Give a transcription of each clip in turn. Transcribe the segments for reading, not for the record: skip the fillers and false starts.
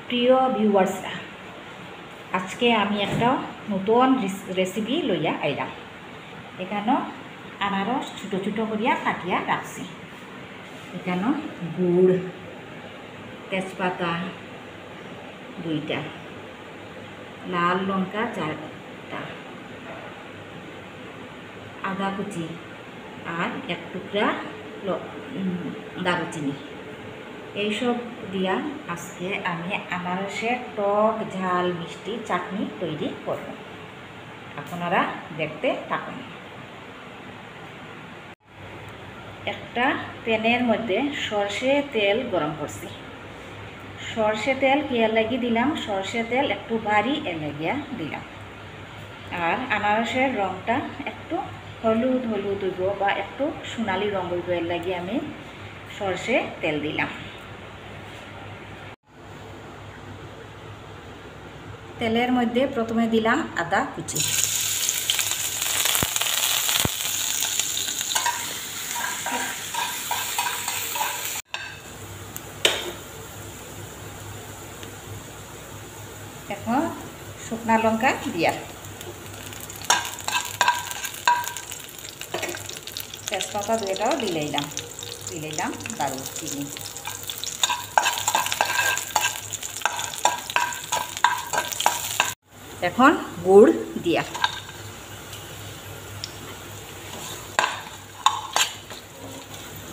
প্রিয় ভিউয়ার্সরা, আজকে আমি একটা নতুন রেসিপি লইয়া আইলাম। এখানে আনারস ছোটো ছোটো করিয়া কাটিয়া রাখছি। এখানে গুড়, তেজপাতা 2টা, লাল লঙ্কা 4টা, আদা কুচি আর 1 টুকরা দারুচিনি। এইসব দিয়া আজকে আমি আনারসের টক ঝাল মিষ্টি চাটনি তৈরি করব। আপনারা দেখতে থাকুন। একটা প্যানের মধ্যে সরষে তেল গরম করছি। সরষে তেল কিয়ার লাগি দিলাম, সরষে তেল একটু ভারী এর লাগিয়া দিলাম। আর আনারসের রঙটা একটু হলুদ হলুদ হইব বা একটু সোনালি রঙ হইব এর লাগি আমি সরষে তেল দিলাম। তেলের মধ্যে প্রথমে দিলাম আদা কুচি, এখন শুকনা লঙ্কা দিয়া, তেজপাতা 2টাও দিলাম দারুচিনি, এখন গুড় দিয়া,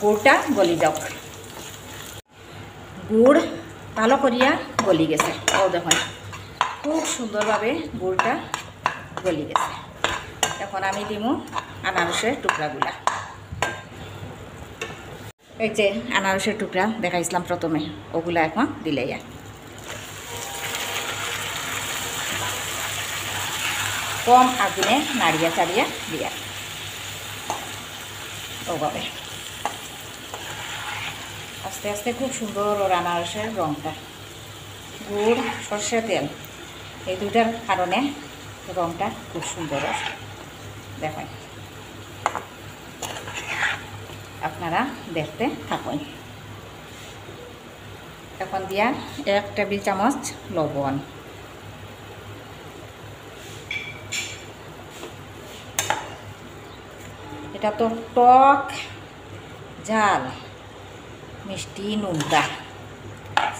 গুড়টা গলি যাও। গুড় ভালো করিয়া গলি গেছে। ও দেখুন খুব সুন্দরভাবে গুড়টা গলি গেছে। এখন আমি দিমু আনারসের টুকরাগুলা। এই যে আনারসের টুকরা দেখাইছিলাম প্রথমে, ওগুলা এখন দিলে কম আগুনে নাড়িয়া চাড়িয়া দিয়া ওভাবে আস্তে আস্তে খুব সুন্দর ওর আনারসের রঙটা। গুড়, সর্ষে তেল এই দুটার কারণে রঙটা খুব সুন্দর দেখেন। আপনারা দেখতে থাকুন। এখন দিয়া 1 টেবিল চামচ লবণ, এটা তো টক ঝাল মিষ্টি নোনতা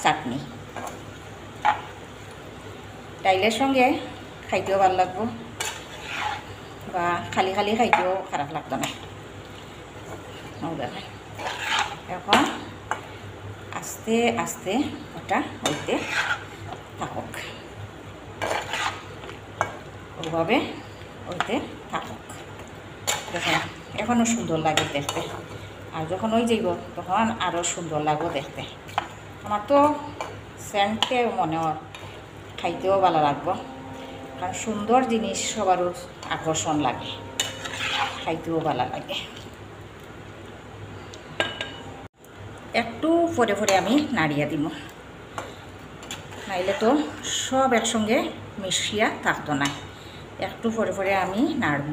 চাটনি, ডাইলের সঙ্গে খাইতেও ভালো লাগবো বা খালি খালি খাইতেও খারাপ লাগতো না। এখন আস্তে আস্তে ওটা হইতে থাকুক, ওভাবে হইতে থাকুক। দেখেন এখনও সুন্দর লাগে দেখতে, আর যখন ওই যাইব তখন আরও সুন্দর লাগবে দেখতে। আমার তো সেন্টে মনে হয় খাইতেও ভালো লাগবো, কারণ সুন্দর জিনিস সবারও আকর্ষণ লাগে, খাইতেও ভালো লাগে। একটু পরে পরে আমি নাড়িয়া দিব, নাইলে তো সব একসঙ্গে মিশিয়া থাকতো না। একটু পরে পরে আমি নাড়ব।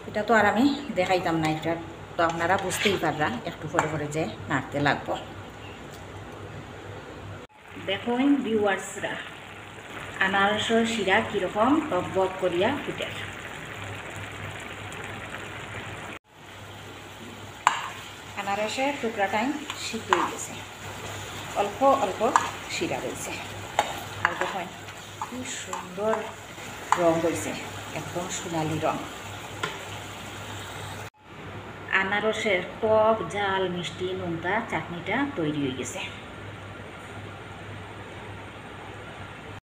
এটা তো আর আমি দেখাইতাম না, এটা তো আপনারা বুঝতেই পাররা একটু পরে পরে যে নাড়তে লাগবো। দেখুন ভিউয়ার্সরা, আনারসের শিরা কীরকম টক বক করিয়া ফুটে। আনারসের টুকরাটাই সিদ্ধ হয়ে গেছে, অল্প অল্প শিরা রয়েছে। আর দেখুন কি সুন্দর রং হয়েছে, একদম সোনালি রং। আনারসের টক ঝাল মিষ্টি নোনতা চাটনিটা তৈরি হয়ে গেছে।